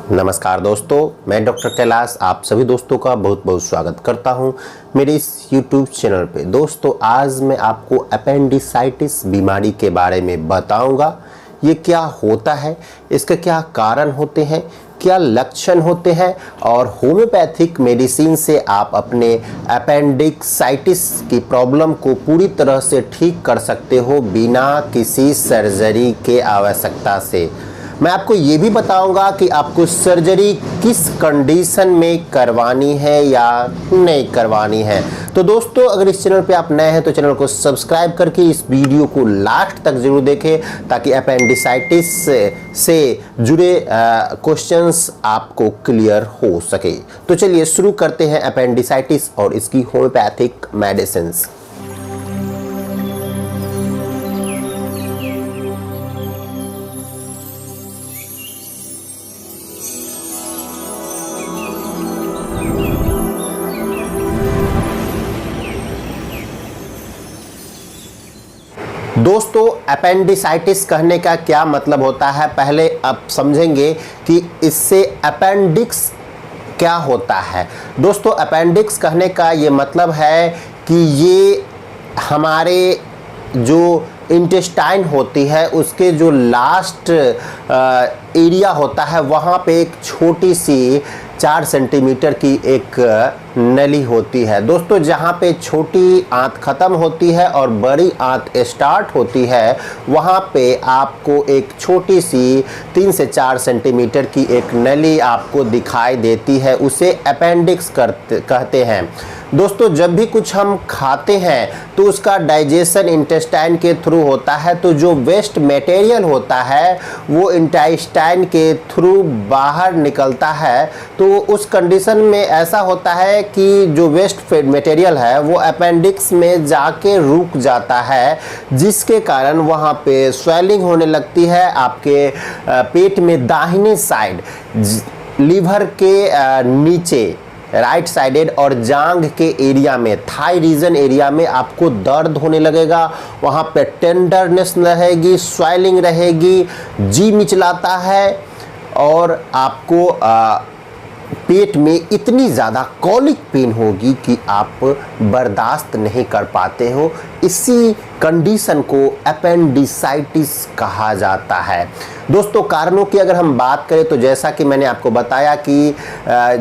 नमस्कार दोस्तों, मैं डॉक्टर कैलाश आप सभी दोस्तों का बहुत बहुत स्वागत करता हूं मेरे इस YouTube चैनल पे। दोस्तों, आज मैं आपको अपेंडिसाइटिस बीमारी के बारे में बताऊंगा। ये क्या होता है, इसके क्या कारण होते हैं, क्या लक्षण होते हैं और होम्योपैथिक मेडिसिन से आप अपने अपेंडिसाइटिस की प्रॉब्लम को पूरी तरह से ठीक कर सकते हो बिना किसी सर्जरी के आवश्यकता से। मैं आपको ये भी बताऊंगा कि आपको सर्जरी किस कंडीशन में करवानी है या नहीं करवानी है। तो दोस्तों, अगर इस चैनल पे आप नए हैं तो चैनल को सब्सक्राइब करके इस वीडियो को लास्ट तक जरूर देखें ताकि अपेंडिसाइटिस से जुड़े क्वेश्चंस आपको क्लियर हो सके। तो चलिए शुरू करते हैं अपेंडिसाइटिस और इसकी होम्योपैथिक मेडिसिन। दोस्तों, अपेंडिसाइटिस कहने का क्या मतलब होता है, पहले आप समझेंगे कि इससे अपेंडिक्स क्या होता है। दोस्तों, अपेंडिक्स कहने का ये मतलब है कि ये हमारे जो इंटेस्टाइन होती है उसके जो लास्ट एरिया होता है वहाँ पे एक छोटी सी 4 सेंटीमीटर की एक नली होती है। दोस्तों, जहाँ पे छोटी आंत ख़त्म होती है और बड़ी आंत स्टार्ट होती है वहाँ पे आपको एक छोटी सी 3 से 4 सेंटीमीटर की एक नली आपको दिखाई देती है, उसे अपेंडिक्स कहते हैं। दोस्तों, जब भी कुछ हम खाते हैं तो उसका डाइजेशन इंटेस्टाइन के थ्रू होता है, तो जो वेस्ट मटेरियल होता है वो इंटेस्टाइन के थ्रू बाहर निकलता है। तो उस कंडीशन में ऐसा होता है कि जो वेस्ट मटेरियल है वो अपेंडिक्स में जाके रुक जाता है, जिसके कारण वहाँ पे स्वेलिंग होने लगती है। आपके पेट में दाहिने साइड लीवर के नीचे राइट साइडेड और जांघ के एरिया में, थाई रीजन एरिया में आपको दर्द होने लगेगा। वहाँ पे टेंडरनेस रहेगी, स्वेलिंग रहेगी, जी मिचलाता है और आपको पेट में इतनी ज़्यादा कॉलिक पेन होगी कि आप बर्दाश्त नहीं कर पाते हो। इसी कंडीशन को अपेंडिसाइटिस कहा जाता है। दोस्तों, कारणों की अगर हम बात करें तो जैसा कि मैंने आपको बताया कि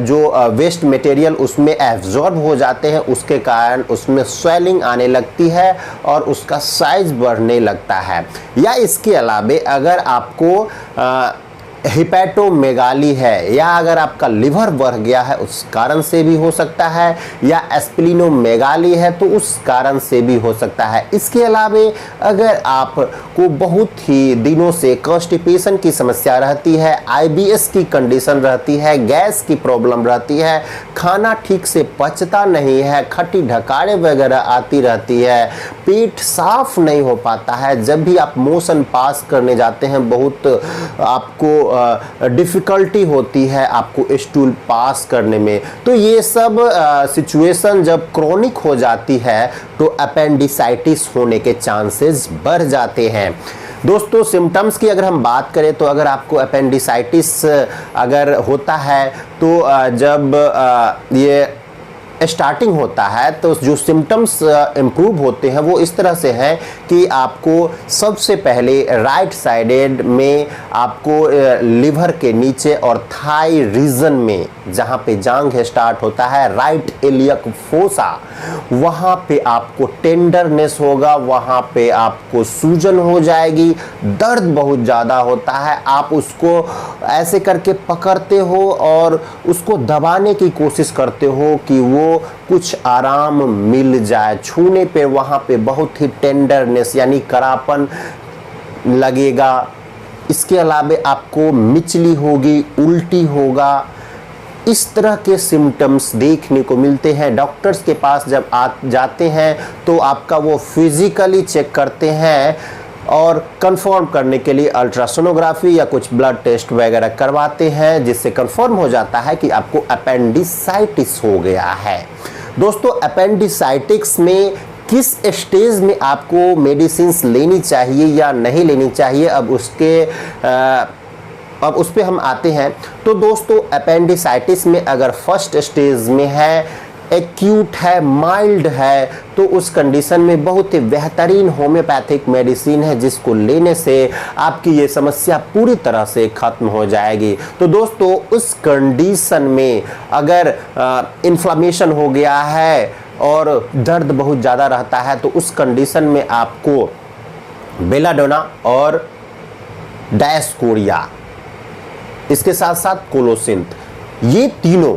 जो वेस्ट मटेरियल उसमें एब्जॉर्ब हो जाते हैं, उसके कारण उसमें स्वेलिंग आने लगती है और उसका साइज बढ़ने लगता है। या इसके अलावे अगर आपको हिपैटोमेगाली है या अगर आपका लिवर बढ़ गया है उस कारण से भी हो सकता है, या स्प्लीनोमेगाली है तो उस कारण से भी हो सकता है। इसके अलावे अगर आपको बहुत ही दिनों से कॉन्स्टिपेशन की समस्या रहती है, IBS की कंडीशन रहती है, गैस की प्रॉब्लम रहती है, खाना ठीक से पचता नहीं है, खट्टी ढकारे वगैरह आती रहती है, पेट साफ नहीं हो पाता है, जब भी आप मोशन पास करने जाते हैं बहुत आपको डिफ़िकल्टी होती है आपको स्टूल पास करने में, तो ये सब सिचुएशन जब क्रोनिक हो जाती है तो अपेंडिसाइटिस होने के चांसेस बढ़ जाते हैं। दोस्तों, सिम्टम्स की अगर हम बात करें तो अगर आपको अपेंडिसाइटिस अगर होता है तो जब ये स्टार्टिंग होता है तो जो सिम्टम्स इम्प्रूव होते हैं वो इस तरह से हैं कि आपको सबसे पहले राइट साइडेड में आपको लिवर के नीचे और थाई रीजन में जहाँ पे जांघ स्टार्ट होता है, राइट इलियक फोसा, वहाँ पे आपको टेंडरनेस होगा, वहाँ पे आपको सूजन हो जाएगी, दर्द बहुत ज़्यादा होता है। आप उसको ऐसे करके पकड़ते हो और उसको दबाने की कोशिश करते हो कि वो कुछ आराम मिल जाए। छूने पे वहाँ पे बहुत ही टेंडरनेस यानी करापन लगेगा। इसके अलावे आपको मिचली होगी, उल्टी होगा, इस तरह के सिम्टम्स देखने को मिलते हैं। डॉक्टर्स के पास जब आप जाते हैं तो आपका वो फिजिकली चेक करते हैं और कंफर्म करने के लिए अल्ट्रासोनोग्राफी या कुछ ब्लड टेस्ट वगैरह करवाते हैं, जिससे कंफर्म हो जाता है कि आपको अपेंडिसाइटिस हो गया है। दोस्तों, अपेंडिसाइटिस में किस स्टेज में आपको मेडिसिन लेनी चाहिए या नहीं लेनी चाहिए, अब उसके अब उस पर हम आते हैं। तो दोस्तों अपेंडिसाइटिस में अगर फर्स्ट स्टेज में है, एक्यूट है, माइल्ड है, तो उस कंडीशन में बहुत ही बेहतरीन होम्योपैथिक मेडिसिन है जिसको लेने से आपकी ये समस्या पूरी तरह से खत्म हो जाएगी। तो दोस्तों उस कंडीशन में अगर इन्फ्लेमेशन हो गया है और दर्द बहुत ज़्यादा रहता है, तो उस कंडीशन में आपको बेलाडोना और डायस्कोरिया, इसके साथ साथ कोलोसिंथ, ये तीनों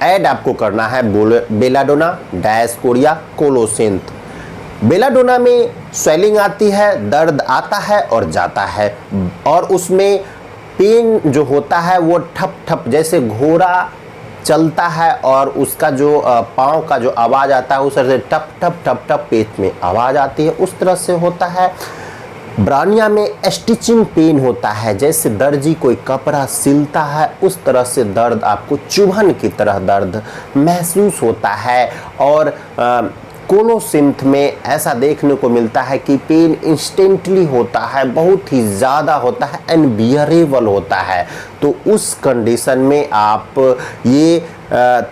ऐड आपको करना है। Belladonna, Dioscorea, colocynth. बेलाडोना में स्वेलिंग आती है, दर्द आता है और जाता है, और उसमें पेन जो होता है वो ठप ठप जैसे घोड़ा चलता है और उसका जो पाँव का जो आवाज़ आता है उस तरह से टप टप टप टप पेट में आवाज़ आती है, उस तरह से होता है। ब्रानिया में स्टिचिंग पेन होता है, जैसे दर्जी कोई कपड़ा सिलता है उस तरह से दर्द, आपको चुभन की तरह दर्द महसूस होता है। और कोलोसिंथ में ऐसा देखने को मिलता है कि पेन इंस्टेंटली होता है, बहुत ही ज़्यादा होता है, अनबियरेबल होता है। तो उस कंडीशन में आप ये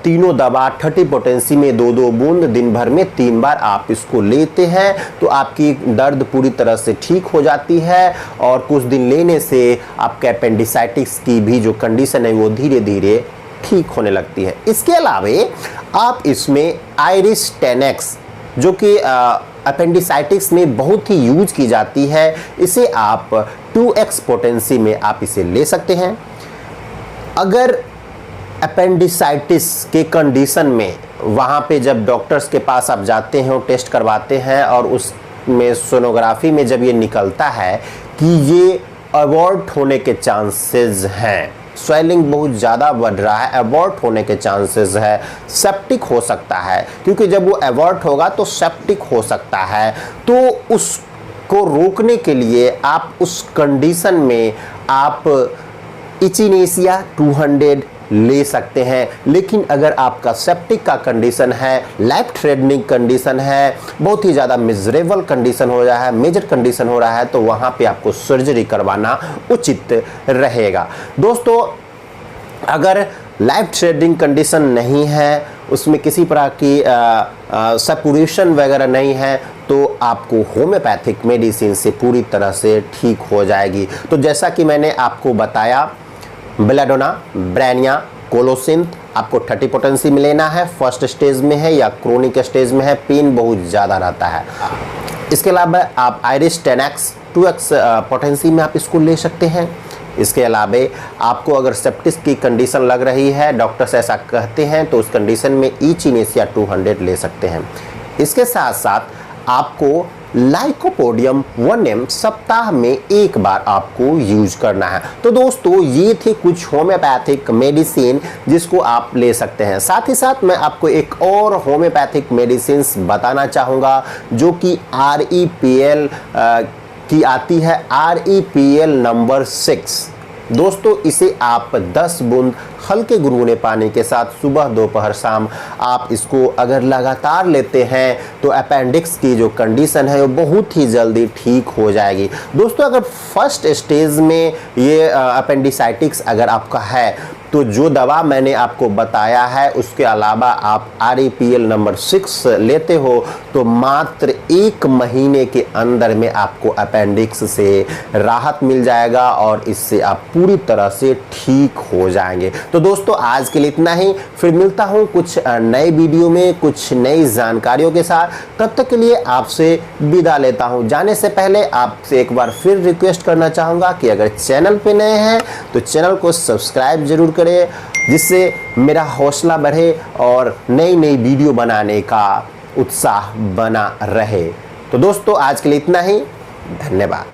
तीनों दवा 30 पोटेंसी में 2-2 बूंद दिन भर में 3 बार आप इसको लेते हैं तो आपकी दर्द पूरी तरह से ठीक हो जाती है, और कुछ दिन लेने से आपके अपेंडिसाइटिस की भी जो कंडीशन है वो धीरे धीरे ठीक होने लगती है। इसके अलावे आप इसमें आयरिस 10X जो कि अपेंडिसाइटिस में बहुत ही यूज की जाती है, इसे आप 2X पोटेंसी में आप इसे ले सकते हैं। अगर अपेंडिसाइटिस के कंडीशन में वहाँ पे जब डॉक्टर्स के पास आप जाते हैं, टेस्ट करवाते हैं और उसमें सोनोग्राफी में जब ये निकलता है कि ये अबॉर्ट होने के चांसेस हैं, स्वेलिंग बहुत ज़्यादा बढ़ रहा है, अबॉर्ट होने के चांसेस है, सेप्टिक हो सकता है, क्योंकि जब वो अबॉर्ट होगा तो सेप्टिक हो सकता है, तो उसको रोकने के लिए आप उस कंडीशन में आप इचिनेसिया 200 ले सकते हैं। लेकिन अगर आपका सेप्टिक का कंडीशन है, लाइफ थ्रेटनिंग कंडीशन है, बहुत ही ज़्यादा मिजरेबल कंडीशन हो रहा है, मेजर कंडीशन हो रहा है, तो वहाँ पे आपको सर्जरी करवाना उचित रहेगा। दोस्तों अगर लाइफ थ्रेटनिंग कंडीशन नहीं है, उसमें किसी प्रकार की सपुरेशन वगैरह नहीं है, तो आपको होम्योपैथिक मेडिसिन से पूरी तरह से ठीक हो जाएगी। तो जैसा कि मैंने आपको बताया, बेलाडोना, ब्रानिया, कोलोसिंथ आपको 30 पोटेंसी में लेना है, फर्स्ट स्टेज में है या क्रोनिक स्टेज में है, पेन बहुत ज़्यादा रहता है। इसके अलावा आप आयरिस 10X 2X पोटेंसी में आप इसको ले सकते हैं। इसके अलावा आपको अगर सेप्टिस की कंडीशन लग रही है, डॉक्टर्स ऐसा कहते हैं, तो उस कंडीशन में इचिनेसिया 200 ले सकते हैं। इसके साथ साथ आपको लाइकोपोडियम 1M सप्ताह में 1 बार आपको यूज करना है। तो दोस्तों ये थे कुछ होम्योपैथिक मेडिसिन जिसको आप ले सकते हैं। साथ ही साथ मैं आपको एक और होम्योपैथिक मेडिसिन बताना चाहूँगा जो कि REPL की आती है, REPL नंबर 6। दोस्तों इसे आप 10 बूंद हल्के गुनगुने पानी के साथ सुबह दोपहर शाम आप इसको अगर लगातार लेते हैं तो अपेंडिक्स की जो कंडीशन है वो बहुत ही जल्दी ठीक हो जाएगी। दोस्तों अगर फर्स्ट स्टेज में ये अपेंडिसाइटिक्स अगर आपका है तो जो दवा मैंने आपको बताया है उसके अलावा आप REPL नंबर 6 लेते हो तो मात्र 1 महीने के अंदर में आपको अपेंडिक्स से राहत मिल जाएगा और इससे आप पूरी तरह से ठीक हो जाएंगे। तो दोस्तों आज के लिए इतना ही, फिर मिलता हूँ कुछ नए वीडियो में कुछ नई जानकारियों के साथ। तब तक के लिए आपसे विदा लेता हूँ। जाने से पहले आपसे एक बार फिर रिक्वेस्ट करना चाहूँगा कि अगर चैनल पे नए हैं तो चैनल को सब्सक्राइब जरूर करें, जिससे मेरा हौसला बढ़े और नई नई वीडियो बनाने का उत्साह बना रहे। तो दोस्तों आज के लिए इतना ही, धन्यवाद।